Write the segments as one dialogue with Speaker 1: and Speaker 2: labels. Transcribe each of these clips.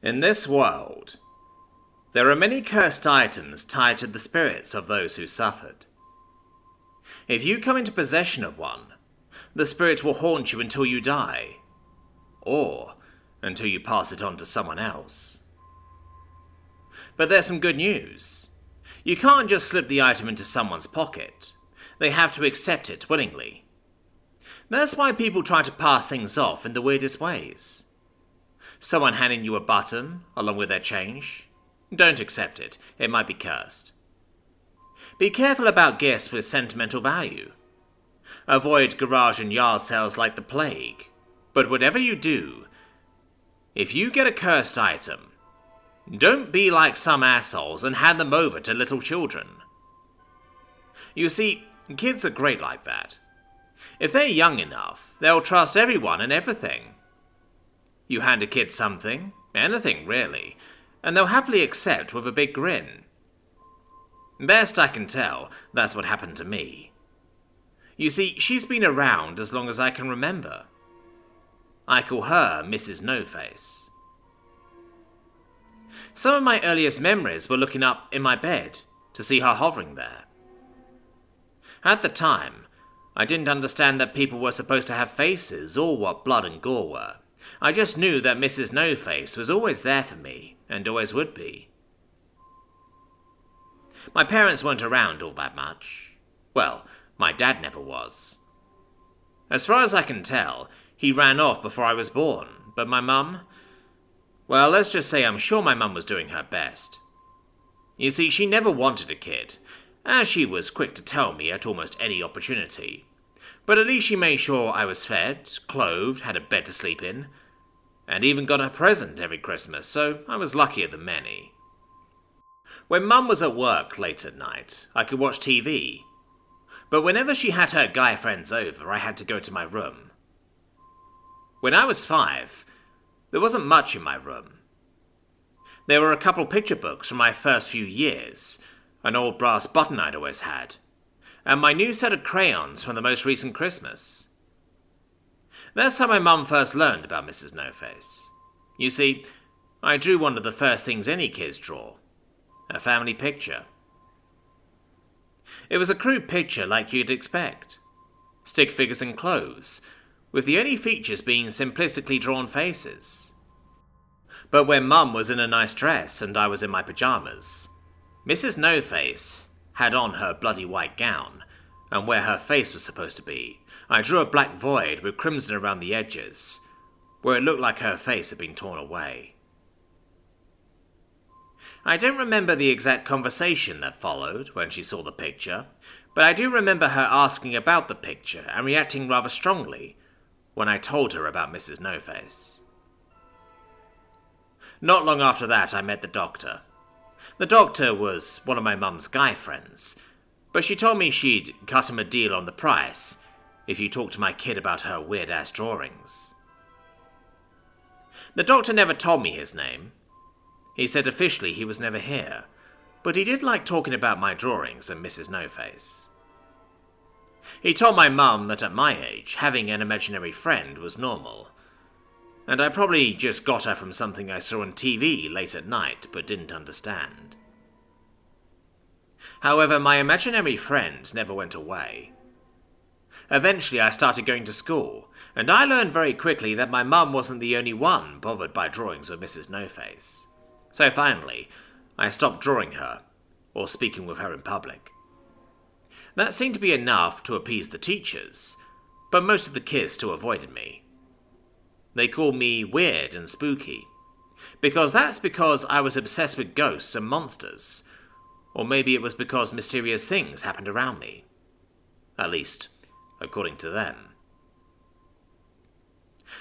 Speaker 1: In this world, there are many cursed items tied to the spirits of those who suffered. If you come into possession of one, the spirit will haunt you until you die, or until you pass it on to someone else. But there's some good news. You can't just slip the item into someone's pocket. They have to accept it willingly. That's why people try to pass things off in the weirdest ways. Someone handing you a button along with their change? Don't accept it. It might be cursed. Be careful about gifts with sentimental value. Avoid garage and yard sales like the plague. But whatever you do, if you get a cursed item, don't be like some assholes and hand them over to little children. You see, kids are great like that. If they're young enough, they'll trust everyone and everything. You hand a kid something, anything really, and they'll happily accept with a big grin. Best I can tell, that's what happened to me. You see, she's been around as long as I can remember. I call her Mrs Noface. Some of my earliest memories were looking up in my bed to see her hovering there. At the time, I didn't understand that people were supposed to have faces or what blood and gore were. I just knew that Mrs Noface was always there for me, and always would be. My parents weren't around all that much. Well, my dad never was. As far as I can tell, he ran off before I was born, but my mum? Well, let's just say I'm sure my mum was doing her best. You see, she never wanted a kid, as she was quick to tell me at almost any opportunity. But at least she made sure I was fed, clothed, had a bed to sleep in, and even got a present every Christmas, so I was luckier than many. When Mum was at work late at night, I could watch TV. But whenever she had her guy friends over, I had to go to my room. When I was 5, there wasn't much in my room. There were a couple picture books from my first few years, an old brass button I'd always had, and my new set of crayons from the most recent Christmas. That's how my mum first learned about Mrs Noface. You see, I drew one of the first things any kids draw, a family picture. It was a crude picture like you'd expect. Stick figures and clothes, with the only features being simplistically drawn faces. But when Mum was in a nice dress and I was in my pyjamas, Mrs Noface had on her bloody white gown, and where her face was supposed to be, I drew a black void with crimson around the edges, where it looked like her face had been torn away. I don't remember the exact conversation that followed when she saw the picture, but I do remember her asking about the picture and reacting rather strongly when I told her about Mrs Noface. Not long after that, I met the doctor. The doctor was one of my mum's guy friends, but she told me she'd cut him a deal on the price if you talked to my kid about her weird-ass drawings. The doctor never told me his name. He said officially he was never here, but he did like talking about my drawings and Mrs Noface. He told my mum that at my age, having an imaginary friend was normal, and I probably just got her from something I saw on TV late at night but didn't understand. However, my imaginary friend never went away. Eventually I started going to school, and I learned very quickly that my mum wasn't the only one bothered by drawings of Mrs Noface. So finally, I stopped drawing her, or speaking with her in public. That seemed to be enough to appease the teachers, but most of the kids still avoided me. They called me weird and spooky, because I was obsessed with ghosts and monsters, or maybe it was because mysterious things happened around me. At least, according to them.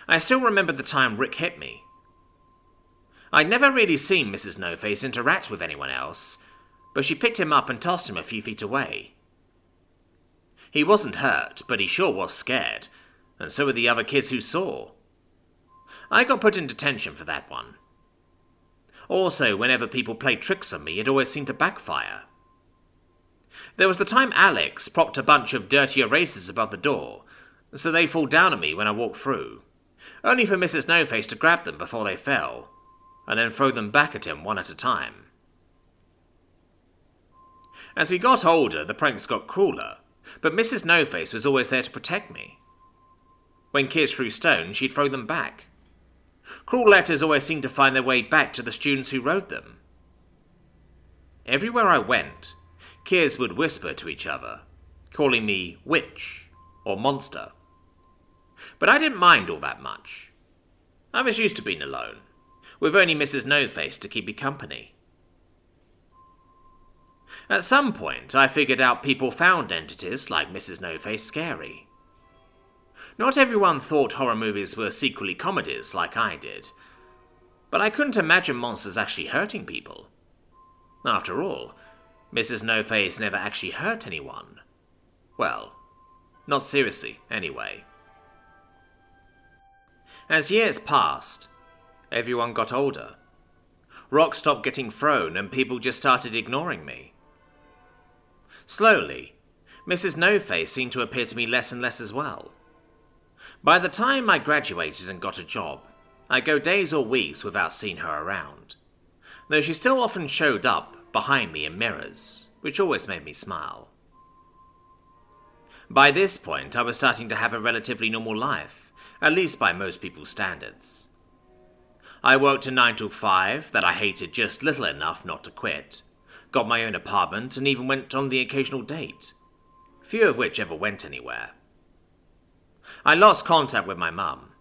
Speaker 1: I still remember the time Rick hit me. I'd never really seen Mrs Noface interact with anyone else, but she picked him up and tossed him a few feet away. He wasn't hurt, but he sure was scared, and so were the other kids who saw. I got put in detention for that one. Also, whenever people played tricks on me, it always seemed to backfire. There was the time Alex propped a bunch of dirty erasers above the door, so they fall down on me when I walk through, only for Mrs Noface to grab them before they fell, and then throw them back at him one at a time. As we got older, the pranks got crueler, but Mrs Noface was always there to protect me. When kids threw stones, she'd throw them back. Cruel letters always seemed to find their way back to the students who wrote them. Everywhere I went, kids would whisper to each other, calling me witch or monster. But I didn't mind all that much. I was used to being alone, with only Mrs Noface to keep me company. At some point, I figured out people found entities like Mrs Noface scary. Not everyone thought horror movies were secretly comedies like I did, but I couldn't imagine monsters actually hurting people. After all, Mrs Noface never actually hurt anyone. Well, not seriously, anyway. As years passed, everyone got older. Rocks stopped getting thrown and people just started ignoring me. Slowly, Mrs Noface seemed to appear to me less and less as well. By the time I graduated and got a job, I'd go days or weeks without seeing her around, though she still often showed up behind me in mirrors, which always made me smile. By this point, I was starting to have a relatively normal life, at least by most people's standards. I worked a 9 to 5 that I hated just little enough not to quit, got my own apartment, and even went on the occasional date, few of which ever went anywhere. I lost contact with my mum.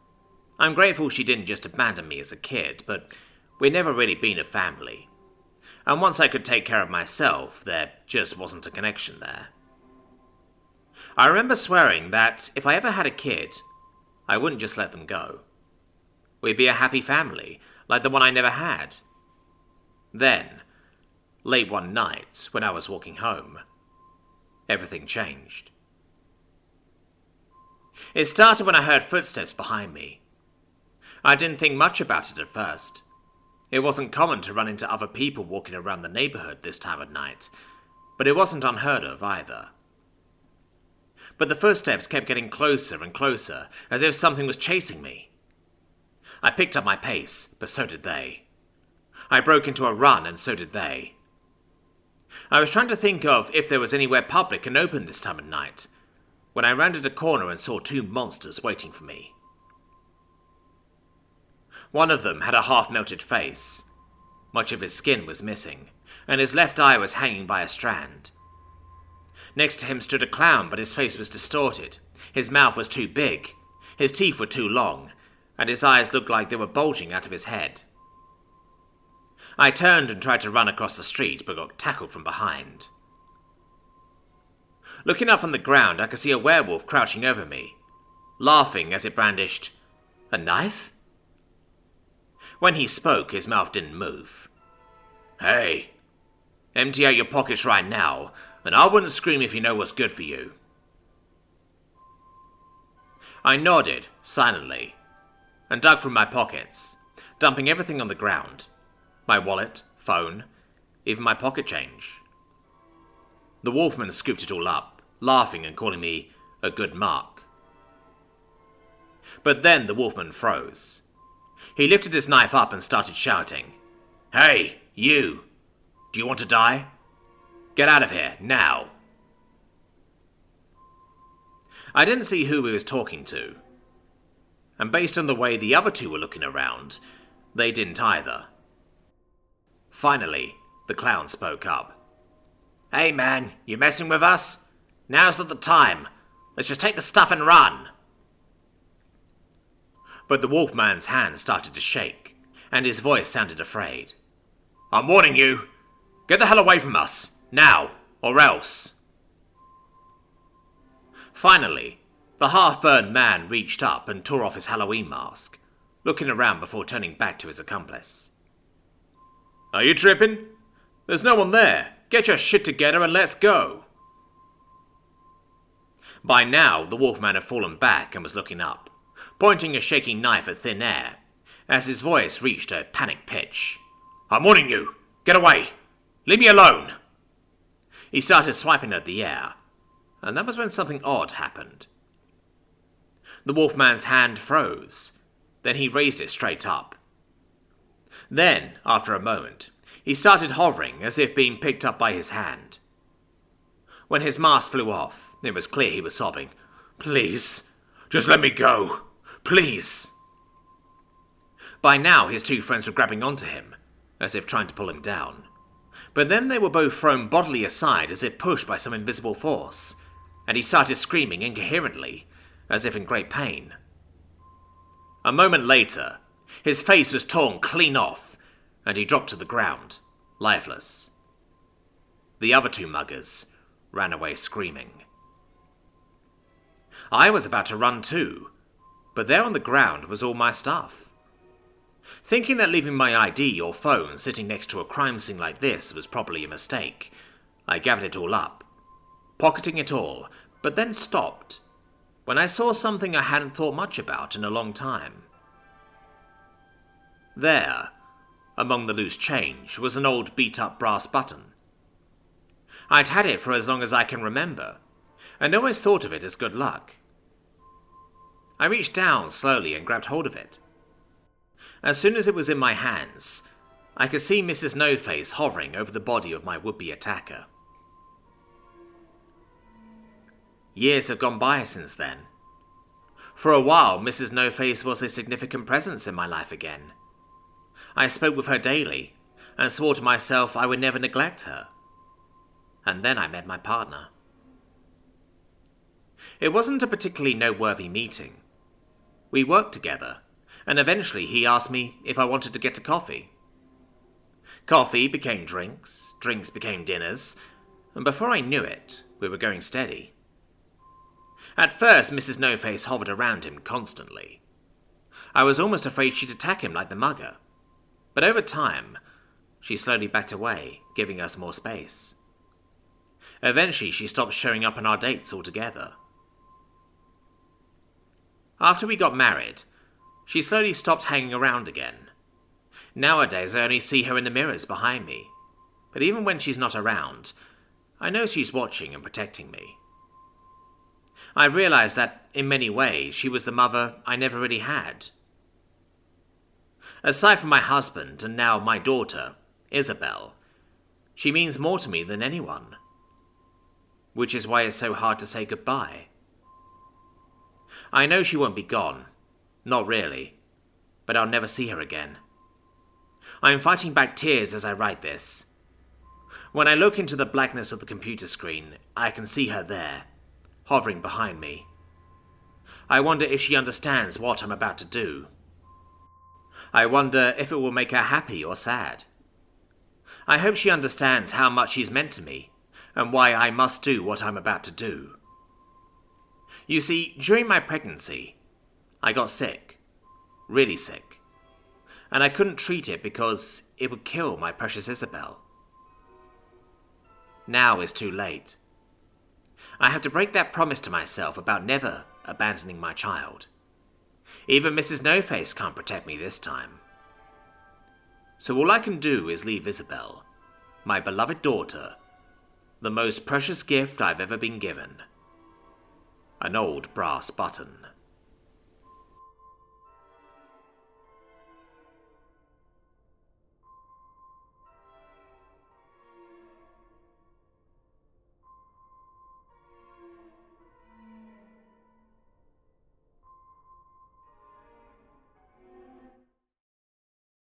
Speaker 1: I'm grateful she didn't just abandon me as a kid, but we'd never really been a family. And once I could take care of myself, there just wasn't a connection there. I remember swearing that if I ever had a kid, I wouldn't just let them go. We'd be a happy family, like the one I never had. Then, late one night, when I was walking home, everything changed. It started when I heard footsteps behind me. I didn't think much about it at first. It wasn't common to run into other people walking around the neighborhood this time of night, but it wasn't unheard of either. But the footsteps kept getting closer and closer, as if something was chasing me. I picked up my pace, but so did they. I broke into a run, and so did they. I was trying to think of if there was anywhere public and open this time of night, when I rounded a corner and saw two monsters waiting for me. One of them had a half-melted face. Much of his skin was missing, and his left eye was hanging by a strand. Next to him stood a clown, but his face was distorted. His mouth was too big, his teeth were too long, and his eyes looked like they were bulging out of his head. I turned and tried to run across the street, but got tackled from behind. Looking up from the ground, I could see a werewolf crouching over me, laughing as it brandished a knife. When he spoke, his mouth didn't move. "Hey, empty out your pockets right now, and I wouldn't scream if you know what's good for you." I nodded, silently, and dug through my pockets, dumping everything on the ground. My wallet, phone, even my pocket change. The wolfman scooped it all up, laughing and calling me a good mark. But then the wolfman froze. He lifted his knife up and started shouting, "Hey, you! Do you want to die? Get out of here, now!" I didn't see who he was talking to, and based on the way the other two were looking around, they didn't either. Finally, the clown spoke up. "Hey man, you messing with us? Now's not the time. Let's just take the stuff and run." But the wolfman's hand started to shake, and his voice sounded afraid. "I'm warning you. Get the hell away from us, now, or else." Finally, the half-burned man reached up and tore off his Halloween mask, looking around before turning back to his accomplice. "Are you tripping? There's no one there. Get your shit together and let's go." By now, the wolfman had fallen back and was looking up, pointing a shaking knife at thin air, as his voice reached a panic pitch. "I'm warning you! Get away! Leave me alone!" He started swiping at the air, and that was when something odd happened. The wolfman's hand froze, then he raised it straight up. Then, after a moment, he started hovering as if being picked up by his hand. When his mask flew off, it was clear he was sobbing. "Please, just let me go. Please." By now, his two friends were grabbing onto him, as if trying to pull him down. But then they were both thrown bodily aside as if pushed by some invisible force, and he started screaming incoherently, as if in great pain. A moment later, his face was torn clean off, and he dropped to the ground, lifeless. The other two muggers ran away screaming. I was about to run too, but there on the ground was all my stuff. Thinking that leaving my ID or phone sitting next to a crime scene like this was probably a mistake, I gathered it all up, pocketing it all, but then stopped when I saw something I hadn't thought much about in a long time. There, among the loose change, was an old beat-up brass button. I'd had it for as long as I can remember, and always thought of it as good luck. I reached down slowly and grabbed hold of it. As soon as it was in my hands, I could see Mrs Noface hovering over the body of my would-be attacker. Years have gone by since then. For a while, Mrs Noface was a significant presence in my life again. I spoke with her daily, and swore to myself I would never neglect her. And then I met my partner. It wasn't a particularly noteworthy meeting. We worked together, and eventually he asked me if I wanted to get to coffee. Coffee became drinks, drinks became dinners, and before I knew it, we were going steady. At first, Mrs Noface hovered around him constantly. I was almost afraid she'd attack him like the mugger, but over time, she slowly backed away, giving us more space. Eventually, she stopped showing up on our dates altogether. After we got married, she slowly stopped hanging around again. Nowadays, I only see her in the mirrors behind me, but even when she's not around, I know she's watching and protecting me. I realized that, in many ways, she was the mother I never really had. Aside from my husband and now my daughter, Isabel, she means more to me than anyone. Which is why it's so hard to say goodbye. I know she won't be gone. Not really. But I'll never see her again. I am fighting back tears as I write this. When I look into the blackness of the computer screen, I can see her there, hovering behind me. I wonder if she understands what I'm about to do. I wonder if it will make her happy or sad. I hope she understands how much she's meant to me, and why I must do what I'm about to do. You see, during my pregnancy, I got sick, really sick, and I couldn't treat it because it would kill my precious Isabel. Now is too late. I have to break that promise to myself about never abandoning my child. Even Mrs Noface can't protect me this time. So all I can do is leave Isabel, my beloved daughter, the most precious gift I've ever been given. An old brass button.